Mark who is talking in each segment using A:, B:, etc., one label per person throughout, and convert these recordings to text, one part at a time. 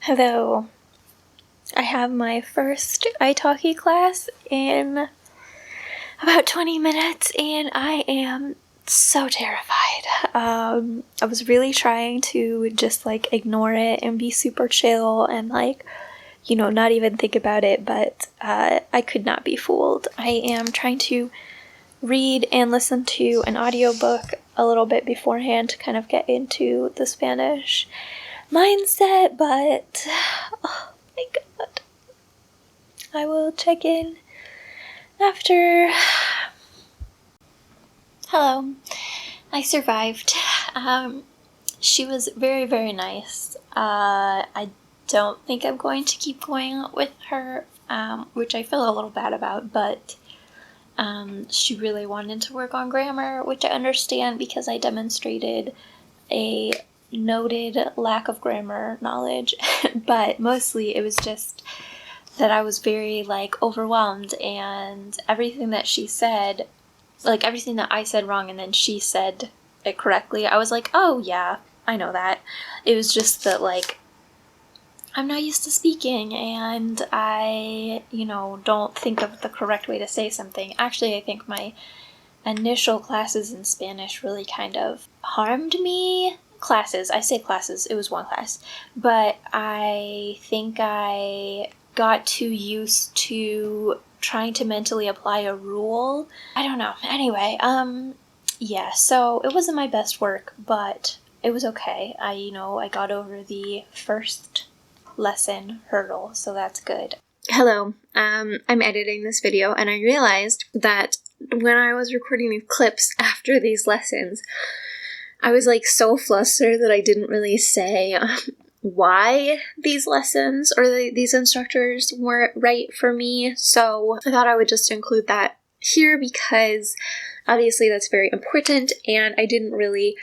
A: Hello. I have my first italki class in about 20 minutes and I am so terrified. I was really trying to just ignore it and be super chill and not even think about it, but I could not be fooled. I am trying to read and listen to an audiobook a little bit beforehand to kind of get into the Spanish mindset, but oh my god. I will check in after. Hello. I survived. She was very, very nice. I don't think I'm going to keep going with her, which I feel a little bad about, but she really wanted to work on grammar, which I understand because I demonstrated a noted lack of grammar knowledge, but mostly it was just that I was very overwhelmed, and everything that she said, everything that I said wrong and then she said it correctly, I was like, oh yeah, I know that. It was just that I'm not used to speaking and I, don't think of the correct way to say something. Actually, I think my initial classes in Spanish really kind of harmed me. I say classes, it was one class, but I think I got too used to trying to mentally apply a rule. I don't know. Anyway, yeah, so it wasn't my best work, but it was okay. I got over the first lesson hurdle, so that's good. Hello, I'm editing this video, and I realized that when I was recording these clips after these lessons, I was so flustered that I didn't really say why these lessons or these instructors weren't right for me. So I thought I would just include that here because obviously that's very important and I didn't really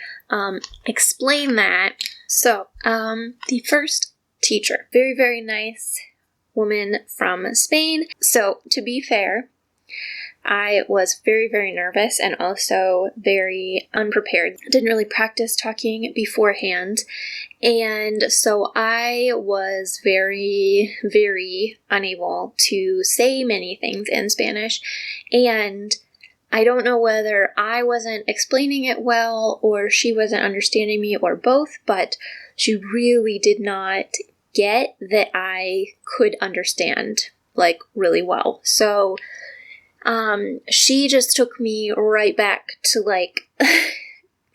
A: explain that. So the first teacher, very, very nice woman from Spain. So to be fair, I was very, very nervous and also very unprepared. Didn't really practice talking beforehand. And so I was very, very unable to say many things in Spanish. And I don't know whether I wasn't explaining it well or she wasn't understanding me or both, but she really did not get that I could understand really well. So she just took me right back to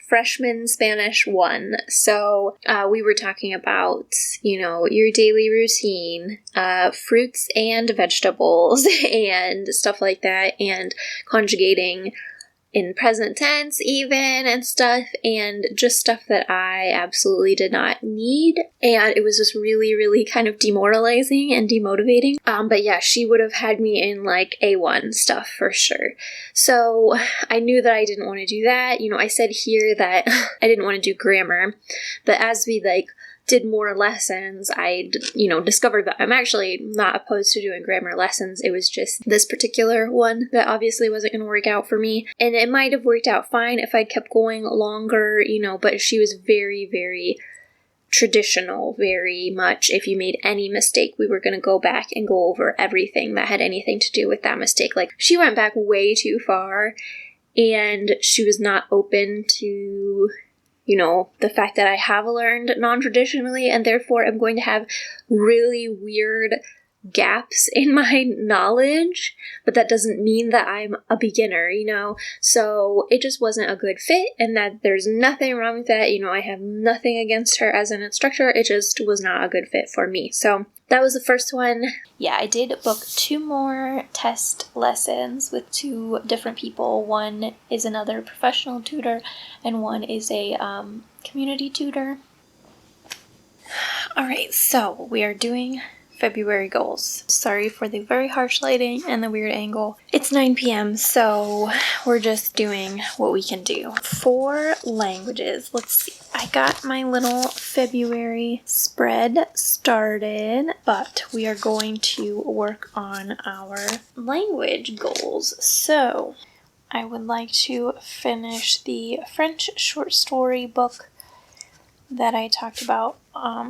A: freshman Spanish 1. So we were talking about, your daily routine, fruits and vegetables and stuff like that, and conjugating in present tense even and stuff, and just stuff that I absolutely did not need. And it was just really, really kind of demoralizing and demotivating. But yeah, she would have had me in A1 stuff for sure. So I knew that I didn't want to do that. I said here that I didn't want to do grammar, but as we did more lessons, I, discovered that I'm actually not opposed to doing grammar lessons. It was just this particular one that obviously wasn't going to work out for me. And it might have worked out fine if I kept going longer, but she was very, very traditional, very much. If you made any mistake, we were going to go back and go over everything that had anything to do with that mistake. She went back way too far, and she was not open to the fact that I have learned non-traditionally and therefore I'm going to have really weird gaps in my knowledge, but that doesn't mean that I'm a beginner, so it just wasn't a good fit, and that there's nothing wrong with that. I have nothing against her as an instructor. It just was not a good fit for me. So that was the first one. Yeah, I did book 2 more test lessons with 2 different people. One is another professional tutor and one is a community tutor. Alright, so we are doing February goals. Sorry for the very harsh lighting and the weird angle. It's 9 p.m. so we're just doing what we can do. 4 languages. Let's see. I got my little February spread started, but we are going to work on our language goals. So I would like to finish the French short story book that I talked about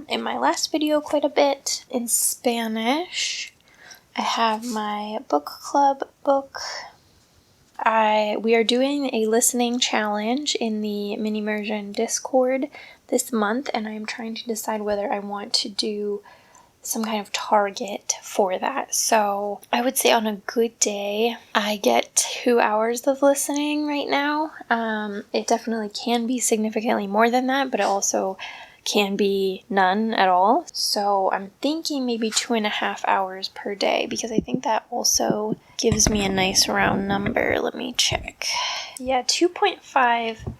A: in my last video quite a bit. In Spanish, I have my book club book. We are doing a listening challenge in the mini immersion Discord this month, and I'm trying to decide whether I want to do some kind of target for that. So I would say on a good day, I get 2 hours of listening right now. It definitely can be significantly more than that, but it also can be none at all. So I'm thinking maybe 2.5 hours per day, because I think that also gives me a nice round number. Let me check. Yeah, 2.5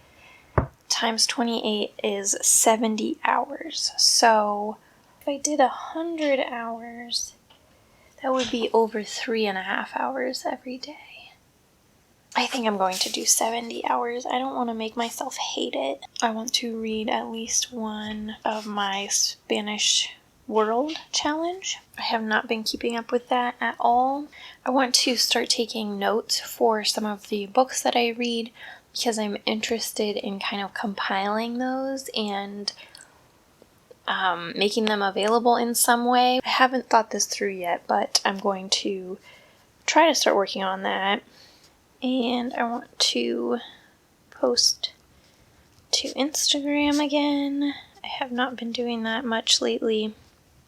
A: times 28 is 70 hours. So if I did 100 hours, that would be over 3.5 hours every day. I think I'm going to do 70 hours. I don't want to make myself hate it. I want to read at least one of my Spanish World Challenge. I have not been keeping up with that at all. I want to start taking notes for some of the books that I read, because I'm interested in kind of compiling those and making them available in some way. I haven't thought this through yet, but I'm going to try to start working on that. And I want to post to Instagram again. I have not been doing that much lately.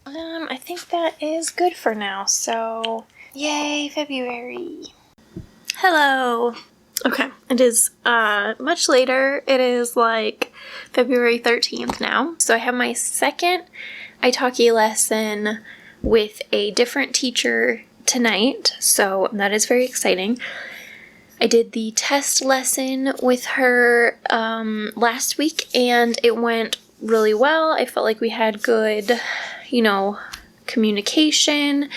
A: I think that is good for now, so yay, February. Hello! Okay, it is much later. It is like February 13th now. So I have my second italki lesson with a different teacher tonight, so that is very exciting. I did the test lesson with her last week, and it went really well. I felt like we had good, communication.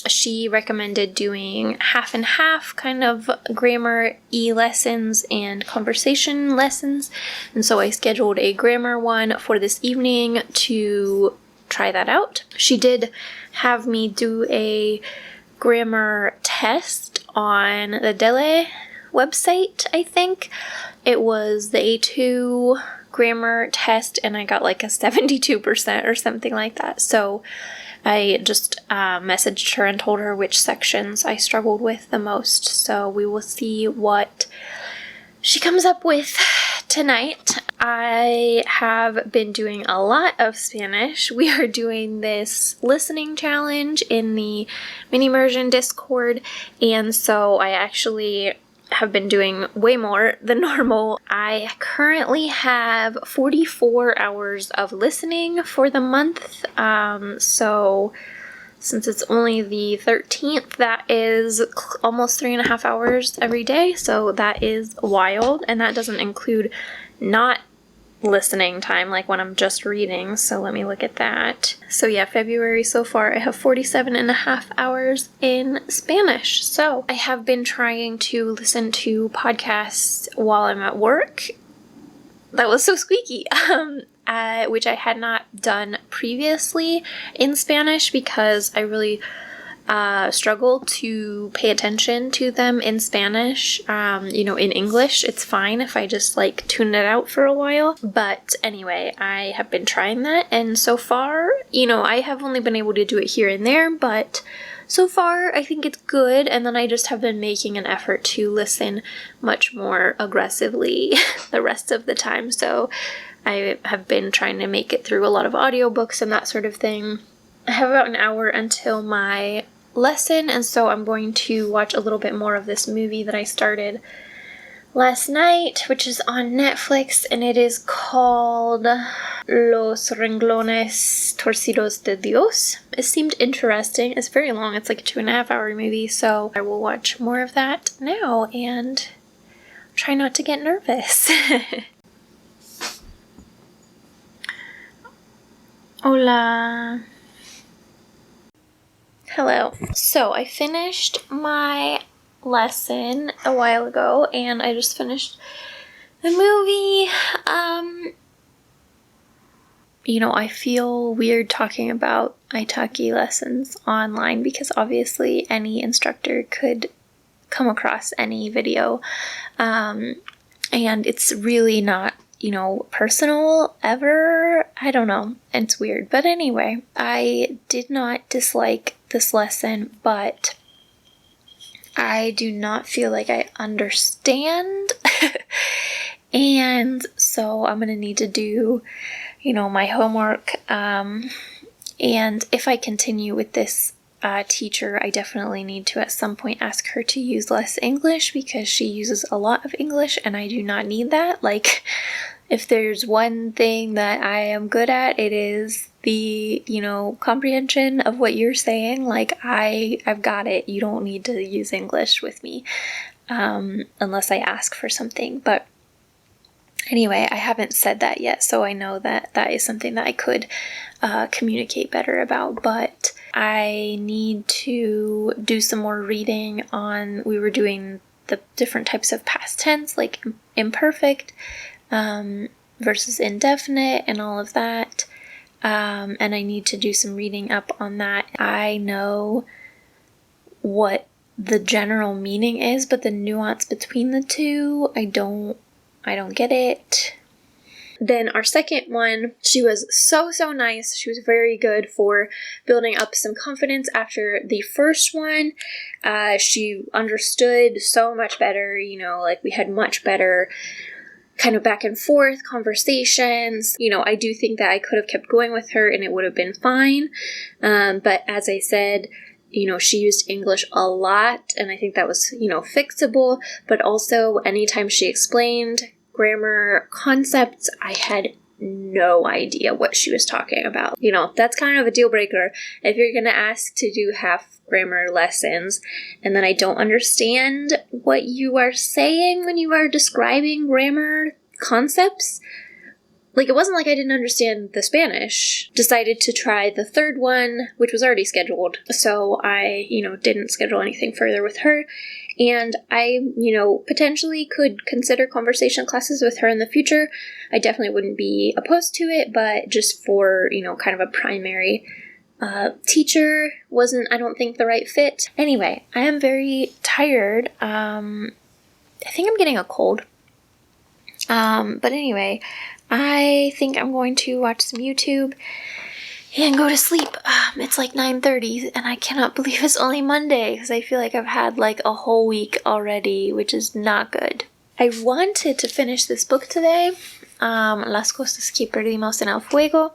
A: She recommended doing half and half kind of grammar lessons and conversation lessons. And so I scheduled a grammar one for this evening to try that out. She did have me do a grammar test on the Dele website, I think. It was the A2 grammar test, and I got like a 72% or something like that. So I just messaged her and told her which sections I struggled with the most. So we will see what she comes up with tonight. I have been doing a lot of Spanish. We are doing this listening challenge in the mini immersion Discord, and so I actually have been doing way more than normal. I currently have 44 hours of listening for the month, so since it's only the 13th, that is almost 3.5 hours every day, so that is wild, and that doesn't include not listening time, like when I'm just reading, so let me look at that. So yeah, February so far, I have 47.5 hours in Spanish. So I have been trying to listen to podcasts while I'm at work. That was so squeaky. Which I had not done previously in Spanish, because I really struggle to pay attention to them in Spanish. In English, it's fine if I just tune it out for a while. But anyway, I have been trying that, and so far, I have only been able to do it here and there, but so far I think it's good. And then I just have been making an effort to listen much more aggressively the rest of the time. So I have been trying to make it through a lot of audiobooks and that sort of thing. I have about an hour until my lesson, and so I'm going to watch a little bit more of this movie that I started last night, which is on Netflix, and it is called Los Renglones Torcidos de Dios. It seemed interesting. It's very long. It's like a 2.5 hour movie, so I will watch more of that now and try not to get nervous. Hola. Hello. So I finished my lesson a while ago, and I just finished the movie. I feel weird talking about italki lessons online, because obviously any instructor could come across any video, and it's really not personal ever. I don't know. It's weird. But anyway, I did not dislike this lesson, but I do not feel like I understand. And so I'm going to need to do, my homework. And if I continue with this teacher, I definitely need to at some point ask her to use less English, because she uses a lot of English and I do not need that. Like, if there's one thing that I am good at, it is the, comprehension of what you're saying. Like, I've got it. You don't need to use English with me, unless I ask for something. But anyway, I haven't said that yet, so I know that that is something that I could communicate better about. But I need to do some more reading on, we were doing the different types of past tense, like imperfect versus indefinite and all of that. And I need to do some reading up on that. I know what the general meaning is, but the nuance between the two, I don't get it. Then our second one, she was so nice. She was very good for building up some confidence after the first one. She understood so much better, like we had much better kind of back and forth conversations. I do think that I could have kept going with her and it would have been fine. But as I said, she used English a lot, and I think that was, fixable. But also, anytime she explained grammar concepts, I had no idea what she was talking about. That's kind of a deal breaker. If you're going to ask to do half grammar lessons, and then I don't understand what you are saying when you are describing grammar concepts. Like, it wasn't like I didn't understand the Spanish. Decided to try the third one, which was already scheduled. So I, didn't schedule anything further with her. And I, potentially could consider conversation classes with her in the future. I definitely wouldn't be opposed to it, but just for, kind of a primary teacher wasn't, I don't think, the right fit. Anyway, I am very tired. I think I'm getting a cold. But anyway, I think I'm going to watch some YouTube and go to sleep. It's like 9:30 and I cannot believe it's only Monday, because I feel like I've had like a whole week already, which is not good. I wanted to finish this book today, Las cosas que perdimos en el fuego.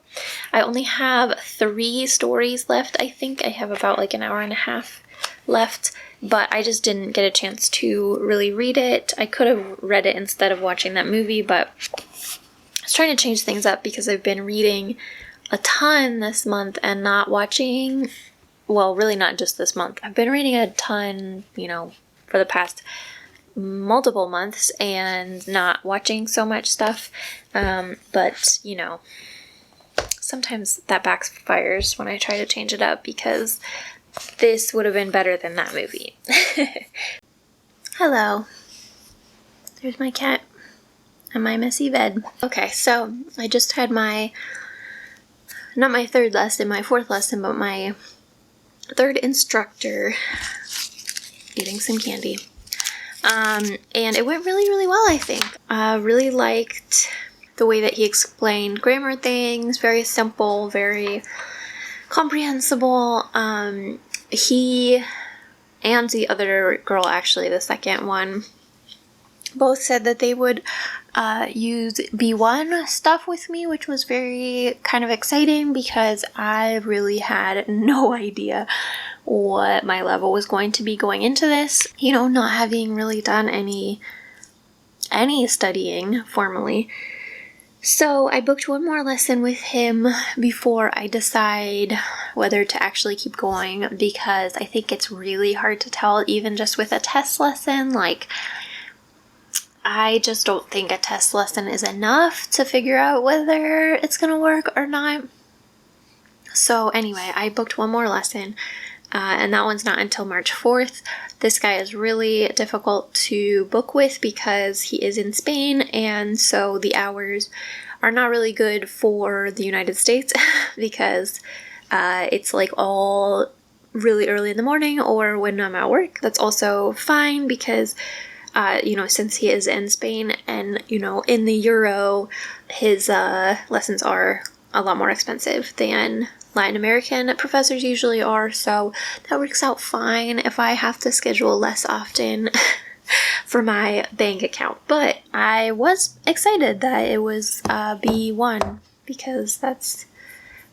A: I only have 3 stories left. I think I have about like an hour and a half left, but I just didn't get a chance to really read it. I could have read it instead of watching that movie, but I was trying to change things up because I've been reading a ton this month and not watching, well, really not just this month. I've been reading a ton, for the past multiple months and not watching so much stuff. But, sometimes that backfires when I try to change it up, because this would have been better than that movie. Hello. There's my cat and my messy bed. Okay, so I just had not my third lesson, my fourth lesson, but my third instructor eating some candy. And it went really well, I think. Really liked the way that he explained grammar things. Very simple, very comprehensible. He and the other girl, actually, the second one, both said that they would use B1 stuff with me, which was very kind of exciting, because I really had no idea what my level was going to be going into this, not having really done any studying formally. So I booked one more lesson with him before I decide whether to actually keep going, because I think it's really hard to tell, even just with a test lesson. Like, I just don't think a test lesson is enough to figure out whether it's going to work or not. So anyway, I booked one more lesson, and that one's not until March 4th. This guy is really difficult to book with because he is in Spain, and so the hours are not really good for the United States because it's like all really early in the morning or when I'm at work. That's also fine because since he is in Spain and, in the Euro, his lessons are a lot more expensive than Latin American professors usually are, so that works out fine if I have to schedule less often for my bank account. But I was excited that it was B1 because that's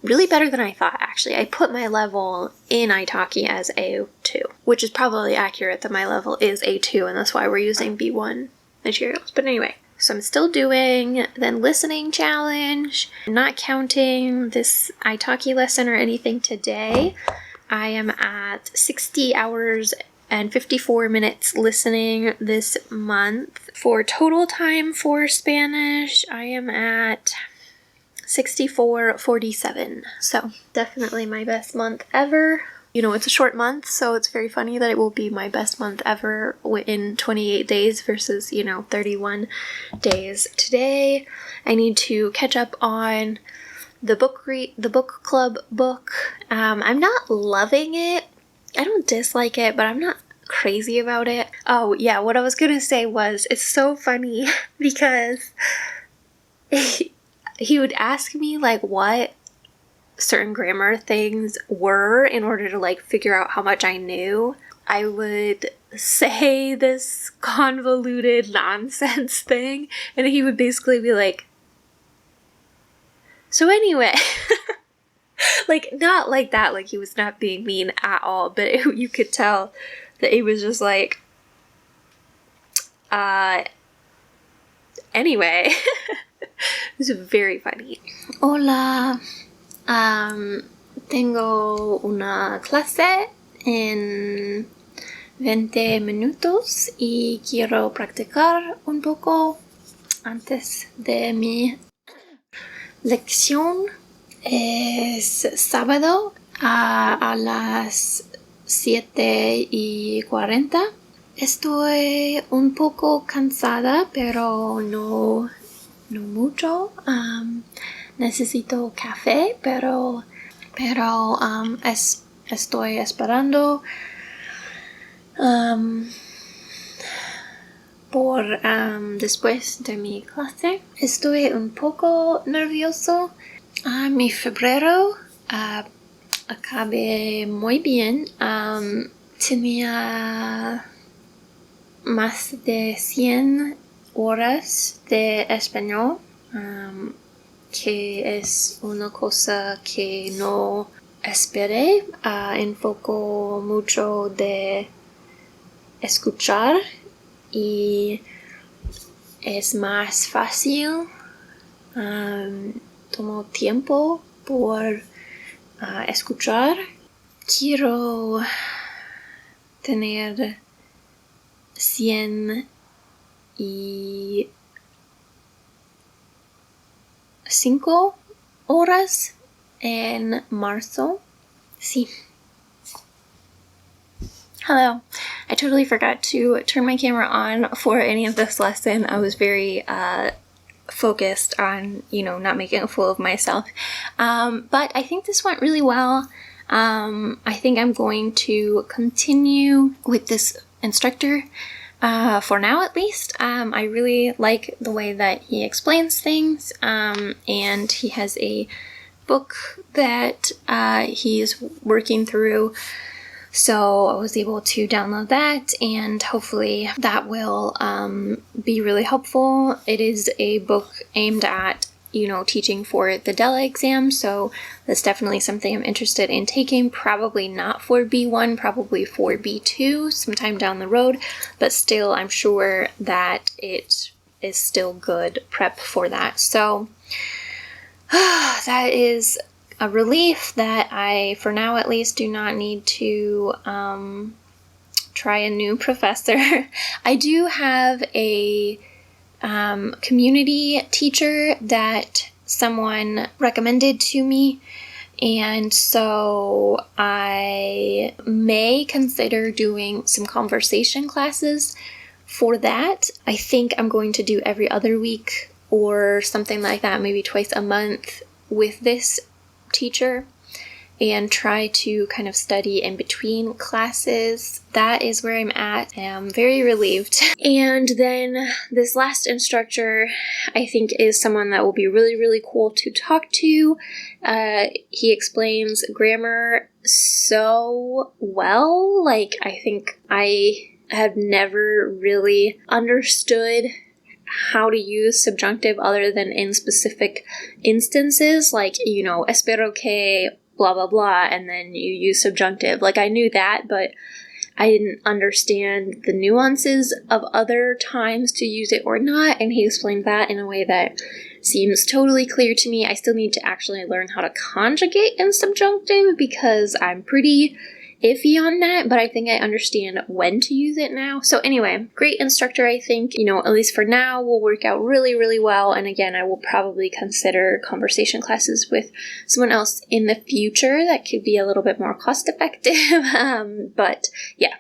A: really better than I thought, actually. I put my level in italki as A2, which is probably accurate that my level is A2, and that's why we're using B1 materials. But anyway, so I'm still doing the listening challenge. I'm not counting this italki lesson or anything today. I am at 60 hours and 54 minutes listening this month. For total time for Spanish, I am at 64:47. So definitely my best month ever. It's a short month, so it's very funny that it will be my best month ever in 28 days versus, 31 days. Today, I need to catch up on the book club book. I'm not loving it. I don't dislike it, but I'm not crazy about it. Oh, yeah, what I was gonna say was, it's so funny because he would ask me, what certain grammar things were in order to, figure out how much I knew. I would say this convoluted nonsense thing, and he would basically be like, so anyway... not like that, he was not being mean at all, but you could tell that he was just like, anyway. It was very funny. Hola, tengo una clase en 20 minutos y quiero practicar un poco antes de mi lección. Es sábado a las 7:40. Estoy un poco cansada, pero no mucho. Necesito café, pero estoy esperando por después de mi clase. Estoy un poco nervioso. Mi febrero acabé muy bien. Tenía más de 100 horas de español, que es una cosa que no esperé. Enfoco mucho de escuchar y es más fácil. Tomo tiempo por escuchar. Quiero tener 105 horas en marzo. Sí. Hello. I totally forgot to turn my camera on for any of this lesson. I was very focused on, not making a fool of myself. But I think this went really well. I think I'm going to continue with this instructor for now, at least. I really like the way that he explains things, and he has a book that he's working through. So I was able to download that, and hopefully that will be really helpful. It is a book aimed at, teaching for the DELA exam, so that's definitely something I'm interested in taking. Probably not for B1, probably for B2 sometime down the road, but still I'm sure that it is still good prep for that. So that is a relief that I, for now at least, do not need to try a new professor. I do have a community teacher that someone recommended to me, and so I may consider doing some conversation classes for that. I think I'm going to do every other week or something like that, maybe twice a month with this teacher. and try to kind of study in between classes. That is where I'm at. I'm very relieved. And then this last instructor, I think, is someone that will be really, really cool to talk to. He explains grammar so well. Like, I think I have never really understood how to use subjunctive other than in specific instances, like, you know, espero que blah blah blah, and then you use subjunctive. Like, I knew that, but I didn't understand the nuances of other times to use it or not, and he explained that in a way that seems totally clear to me. I still need to actually learn how to conjugate in subjunctive because I'm pretty iffy on that, but I think I understand when to use it now. So anyway, great instructor, I think, you know, at least for now, will work out really, really well. And again, I will probably consider conversation classes with someone else in the future that could be a little bit more cost effective. But yeah,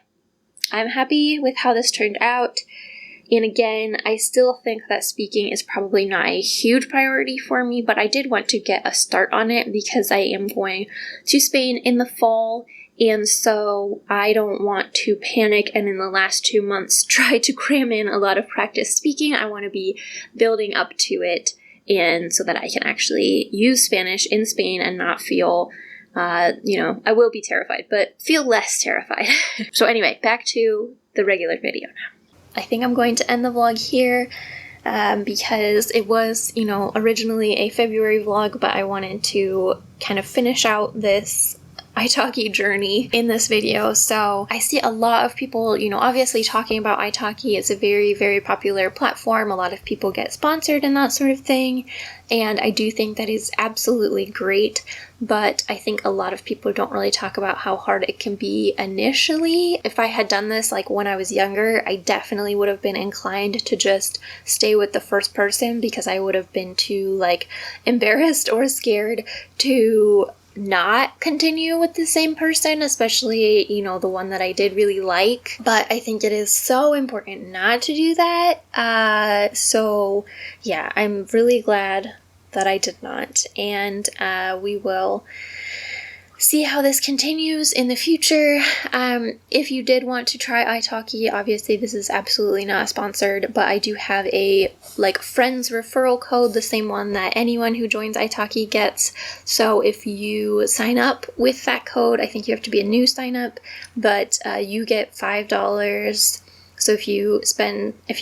A: I'm happy with how this turned out. And again, I still think that speaking is probably not a huge priority for me, but I did want to get a start on it because I am going to Spain in the fall. And so I don't want to panic and in the last 2 months try to cram in a lot of practice speaking. I want to be building up to it, and so that I can actually use Spanish in Spain and not feel, you know, I will be terrified, but feel less terrified. So anyway, back to the regular video now. I think I'm going to end the vlog here. Because it was, you know, originally a February vlog, but I wanted to kind of finish out this italki journey in this video. So I see a lot of people, you know, obviously talking about italki. It's a very, very popular platform. A lot of people get sponsored and that sort of thing. And I do think that is absolutely great. But I think a lot of people don't really talk about how hard it can be initially. If I had done this like when I was younger, I definitely would have been inclined to just stay with the first person because I would have been too like embarrassed or scared to not continue with the same person, especially, you know, the one that I did really like. But I think it is so important not to do that. So yeah, I'm really glad that I did not. And we will see how this continues in the future. If you did want to try italki, obviously this is absolutely not sponsored, but I do have a like friends referral code, the same one that anyone who joins italki gets. So if you sign up with that code, I think you have to be a new sign up, but you get $5. So if you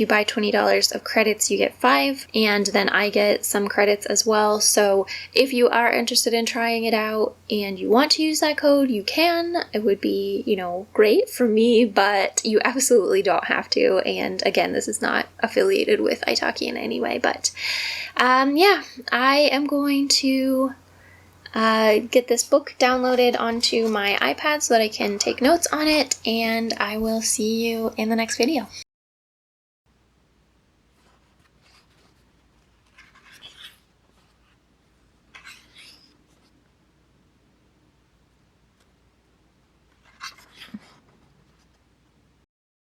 A: buy $20 of credits, you get 5, and then I get some credits as well. So if you are interested in trying it out and you want to use that code, you can. It would be, you know, great for me, but you absolutely don't have to. And again, this is not affiliated with italki in any way, but yeah, I am going to get this book downloaded onto my iPad so that I can take notes on it, and I will see you in the next video.